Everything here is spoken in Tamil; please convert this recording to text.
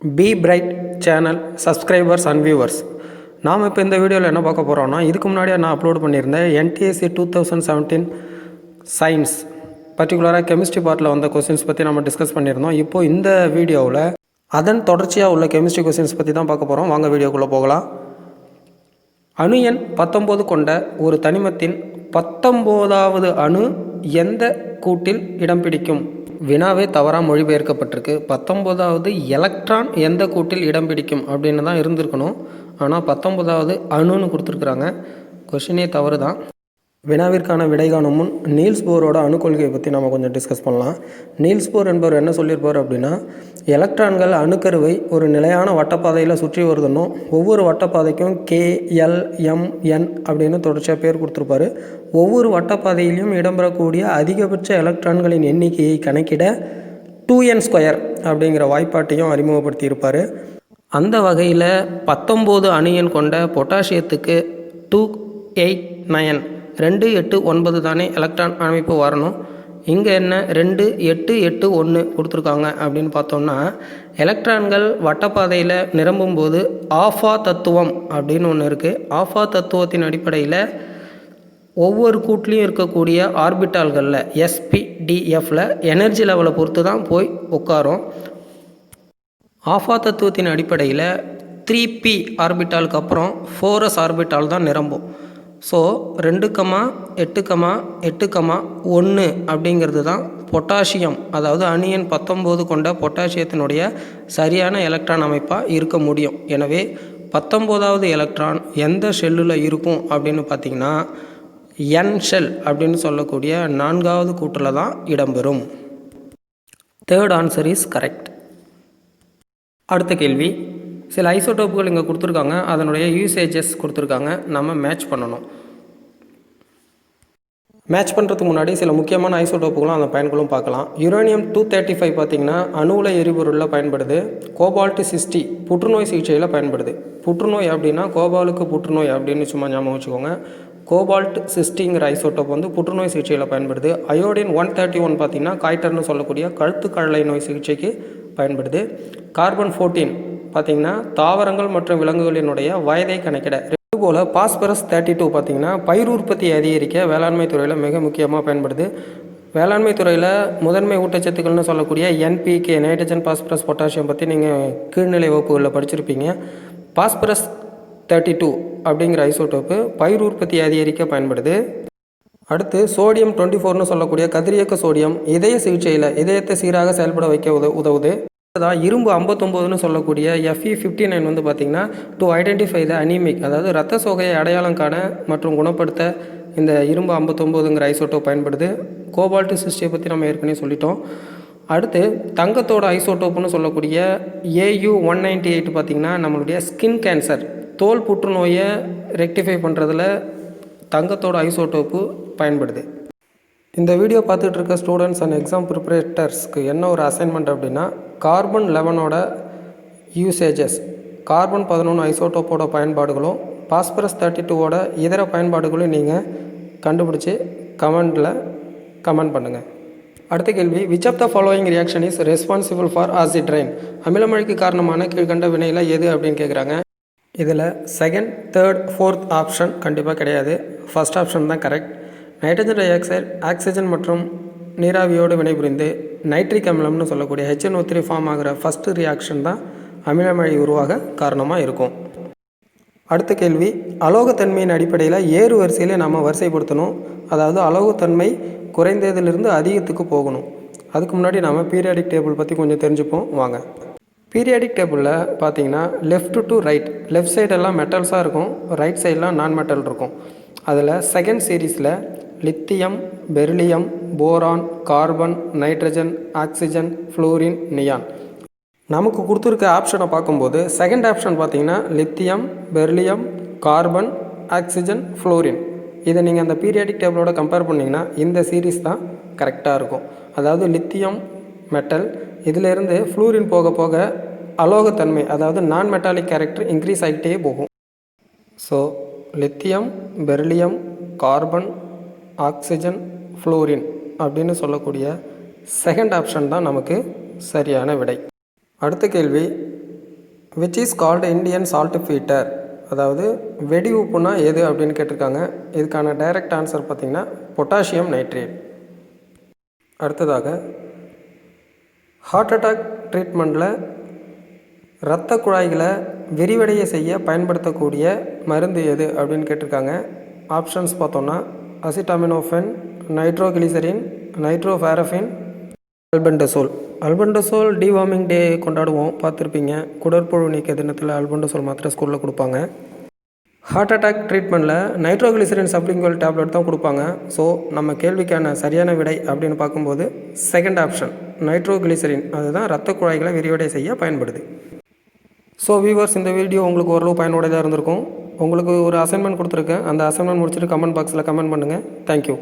B bright channel subscribers and viewers, நாம் இப்போ இந்த வீடியோவில் என்ன பார்க்க போகிறோம்னா, இதுக்கு முன்னாடியே நான் அப்லோட் பண்ணியிருந்தேன் NTSE 2017 சயின்ஸ், பர்டிகுலராக கெமிஸ்ட்ரி பார்ட்டில் வந்த கொஸ்டின்ஸ் பற்றி நம்ம டிஸ்கஸ் பண்ணியிருந்தோம். இப்போது இந்த வீடியோவில் அதன் தொடர்ச்சியாக உள்ள கெமிஸ்ட்ரி கொஸ்டின்ஸ் பற்றி தான் பார்க்க போகிறோம். வாங்க வீடியோக்குள்ளே போகலாம். அணு எண் 19 கொண்ட ஒரு தனிமத்தின் 19வது அணு எந்த கூட்டில் இடம் பிடிக்கும்? வினாவே தவறாக மொழிபெயர்க்கப்பட்டிருக்கு. 19வது எலக்ட்ரான் எந்த கூட்டில் இடம் பிடிக்கும் அப்படின்னு தான் இருந்திருக்கணும். ஆனால் 19வது அணுன்னு கொடுத்துருக்குறாங்க. கொஷினே தவறு தான். வினாவிற்கான விடை காணும் முன் நீல்ஸ் போரோட அணுக்கொள்கையை பற்றி நம்ம கொஞ்சம் டிஸ்கஸ் பண்ணலாம். நீல்ஸ் போர் என்பவர் என்ன சொல்லியிருப்பார் அப்படின்னா, எலக்ட்ரான்கள் அணுக்கருவை ஒரு நிலையான வட்டப்பாதையில் சுற்றி வருதுன்னும், ஒவ்வொரு வட்டப்பாதைக்கும் KLMN அப்படின்னு தொடர்ச்சியாக பேர் கொடுத்துருப்பாரு. ஒவ்வொரு வட்டப்பாதையிலையும் இடம்பெறக்கூடிய அதிகபட்ச எலக்ட்ரான்களின் எண்ணிக்கையை கணக்கிட 2n² அப்படிங்கிற வாய்ப்பாட்டையும் அறிமுகப்படுத்தியிருப்பார். அந்த வகையில் 19 அணு எண் கொண்ட பொட்டாசியத்துக்கு 289 2 8 9 தானே எலக்ட்ரான் அமைப்பு வரணும். இங்கே என்ன 2 8 8 1 கொடுத்துருக்காங்க அப்படின்னு பார்த்தோம்னா, எலக்ட்ரான்கள் வட்டப்பாதையில் நிரம்பும் போது ஆஃபா தத்துவம் அப்படின்னு ஒன்று இருக்குது. ஆஃபா தத்துவத்தின் அடிப்படையில் ஒவ்வொரு கூட்லேயும் இருக்கக்கூடிய ஆர்பிட்டால்களில் SPDFல எனர்ஜி லெவலை பொறுத்து தான் போய் உட்காரும். ஆஃபா தத்துவத்தின் அடிப்படையில் 3p ஆர்பிட்டாலுக்கு அப்புறம் 4s ஆர்பிட்டால் தான் நிரம்பும். ஸோ 2,8,8,1 அப்படிங்கிறது தான் பொட்டாசியம், அதாவது அணு எண் 19 கொண்ட பொட்டாசியத்தினுடைய சரியான எலக்ட்ரான் அமைப்பாக இருக்க முடியும். எனவே 19வது எலக்ட்ரான் எந்த ஷெல்லில் இருக்கும் அப்படின்னு பார்த்திங்கன்னா, N ஷெல் அப்படின்னு சொல்லக்கூடிய 4வது கூட்டில் தான் இடம்பெறும். Third answer is correct. அடுத்த கேள்வி, சில ஐசோடோப்புகள் இங்கே கொடுத்துருக்காங்க, அதனுடைய யூசேஜஸ் கொடுத்துருக்காங்க, நம்ம மேட்ச் பண்ணணும். மேட்ச் பண்ணுறதுக்கு முன்னாடி சில முக்கியமான ஐசோடோப்புகளும் அந்த பயன்களும் பார்க்கலாம். யுரேனியம் 235 பார்த்திங்கன்னா அணுவுல எரிபொருளில் பயன்படுது. கோபால்ட் 60 புற்றுநோய் சிகிச்சையில் பயன்படுது. புற்றுநோய் அப்படின்னா கோபாலுக்கு புற்றுநோய் அப்படின்னு சும்மா ஞாபகம் வச்சுக்கோங்க. கோபால்ட் 60ங்கிற ஐசோடோப் வந்து புற்றுநோய் சிகிச்சையில் பயன்படுது. அயோடின் 131 பார்த்திங்கன்னா காய்டர்னு சொல்லக்கூடிய கழுத்து கழலை நோய் சிகிச்சைக்கு பயன்படுது. கார்பன் 14 பார்த்திங்கன்னா தாவரங்கள் மற்றும் விலங்குகளினுடைய வயதை கணக்கிட. இதுபோல் பாஸ்பரஸ் 32 பார்த்திங்கன்னா பயிர் உற்பத்தி அதிகரிக்க வேளாண்மை துறையில் மிக முக்கியமாக பயன்படுது. வேளாண்மை துறையில் முதன்மை ஊட்டச்சத்துக்கள்னு சொல்லக்கூடிய NPK நைட்ரஜன் பாஸ்பரஸ் பொட்டாசியம் பற்றி நீங்கள் கீழ்நிலை வகுப்புகளில் படிச்சிருப்பீங்க. பாஸ்பரஸ் 32 அப்படிங்கிற ஐசோடோப்பு பயிர் உற்பத்தி அதிகரிக்க பயன்படுது. அடுத்து சோடியம் 24ன்னு சொல்லக்கூடிய கதிரியக்க சோடியம் இதய சிகிச்சையில் இதயத்தை சீராக செயல்பட வைக்க உதவுது. இரும்பு 59ன்னு சொல்லக்கூடிய Fe59 வந்து பார்த்திங்கன்னா டு ஐடென்டிஃபை த அனீமிக், அதாவது இரத்த சோகையை அடையாளம் காண மற்றும் குணப்படுத்த இந்த இரும்பு 59ங்கிற ஐசோட்டோப் பயன்படுது. கோபால்ட் 60 பற்றி நம்ம ஏற்கனவே சொல்லிட்டோம். அடுத்து தங்கத்தோட ஐசோட்டோப்புன்னு சொல்லக்கூடிய Au198 பார்த்திங்கன்னா நம்மளுடைய ஸ்கின் கேன்சர் தோல் புற்றுநோயை ரெக்டிஃபை பண்ணுறதுல தங்கத்தோட ஐசோட்டோப்பு பயன்படுது. இந்த வீடியோ பார்த்துட்டு இருக்க ஸ்டூடெண்ட்ஸ் அண்ட் எக்ஸாம் ப்ரிப்பரேட்டர்ஸ்க்கு என்ன ஒரு அசைன்மெண்ட் அப்படின்னா, கார்பன் 11ஓட யூசேஜஸ், கார்பன் 11 ஐசோட்டோப்போட பயன்பாடுகளும் பாஸ்பரஸ் 32ஓட இதர பயன்பாடுகளும் நீங்கள் கண்டுபிடிச்சி கமெண்ட் பண்ணுங்கள். அடுத்த கேள்வி, which of the following reaction is responsible for acid rain? அமிலமழைக்கு காரணமான கீழ்கண்ட வினையில் எது அப்படின்னு கேட்குறாங்க. இதில் செகண்ட், தேர்ட், ஃபோர்த் ஆப்ஷன் கண்டிப்பாக கிடையாது. ஃபர்ஸ்ட் ஆப்ஷன் தான் correct. Nitrogen di oxide oxygen மற்றும் நீராவியோடு வினைபுரிந்து நைட்ரிக் அமிலம்னு சொல்லக்கூடிய HNO3 ஃபார்ம் ஆகிற ஃபஸ்ட்டு ரியாக்ஷன் தான் அமிலமழை உருவாக காரணமாக இருக்கும். அடுத்த கேள்வி, அலோகத்தன்மையின் அடிப்படையில் ஏறு வரிசையில் நம்ம வரிசைப்படுத்தணும். அதாவது அலோகத்தன்மை குறைந்ததிலிருந்து அதிகத்துக்கு போகணும். அதுக்கு முன்னாடி நம்ம பீரியாடிக் டேபிள் பற்றி கொஞ்சம் தெரிஞ்சுப்போம் வாங்க. பீரியாடிக் டேபிளில் பார்த்தீங்கன்னா லெஃப்ட் டு ரைட், லெஃப்ட் சைடெல்லாம் மெட்டல்ஸாக இருக்கும், ரைட் சைடெலாம் நான் மெட்டல் இருக்கும். அதில் செகண்ட் சீரீஸில் lithium, beryllium, boron, carbon, nitrogen, oxygen, fluorine, neon. நமக்கு கொடுத்துருக்க ஆப்ஷனை பார்க்கும்போது செகண்ட் ஆப்ஷன் பார்த்திங்கன்னா lithium, beryllium, carbon, oxygen, fluorine. இதை நீங்கள் அந்த பீரியாடிக் டேபிளோட கம்பேர் பண்ணிங்கன்னா இந்த சீரீஸ் தான் கரெக்டாக இருக்கும். அதாவது லித்தியம் மெட்டல், இதிலேருந்து ஃப்ளூரின் போக போக அலோகத்தன்மை, அதாவது நான் மெட்டாலிக் கேரக்டர் இன்க்ரீஸ் ஆகிட்டே போகும். So lithium, beryllium, carbon, oxygen, fluorine அப்படின்னு சொல்லக்கூடிய செகண்ட் ஆப்ஷன் தான் நமக்கு சரியான விடை. அடுத்த கேள்வி, which is called Indian saltpetre, அதாவது வெடி உப்புனா எது அப்படின்னு கேட்டிருக்காங்க. இதுக்கான டைரக்ட் ஆன்சர் பார்த்திங்கன்னா பொட்டாசியம் நைட்ரேட். அடுத்ததாக ஹார்ட் அட்டாக் ட்ரீட்மெண்ட்டில் இரத்த குழாய்களை விரிவடைய செய்ய பயன்படுத்தக்கூடிய மருந்து எது அப்படின்னு கேட்டிருக்காங்க. ஆப்ஷன்ஸ் பார்த்தோன்னா அசிட்டாமினோஃபென், நைட்ரோகிளிசரின், நைட்ரோஃபாரஃபின், அல்பெண்டசோல். அல்பெண்டசோல் டிவார்மிங் டே கொண்டாடுவோம், பார்த்துருப்பீங்க. குடற்புழு நீக்க தினத்தில் அல்பெண்டசோல் மாத்திரை ஸ்கூலில் கொடுப்பாங்க. ஹார்ட் அட்டாக் ட்ரீட்மெண்ட்டில் நைட்ரோகிளிசரின் சப்லிங்குவல் டேப்லெட் தான் கொடுப்பாங்க. ஸோ நம்ம கேள்விக்கான சரியான விடை அப்படின்னு பார்க்கும்போது செகண்ட் ஆப்ஷன் நைட்ரோகிளிசரின், அதுதான் இரத்த குழாய்களை விரிவடை செய்ய பயன்படுது. ஸோ வியூவர்ஸ், இந்த வீடியோ உங்களுக்கு ஓரளவு பயனுடையதாக இருந்திருக்கும். உங்களுக்கு ஒரு அசைன்மெண்ட் கொடுத்துருக்கேன். அந்த அசைன்மெண்ட் முடிச்சுட்டு கமெண்ட் பாக்ஸில் கமெண்ட் பண்ணுங்கள். தேங்க்யூ.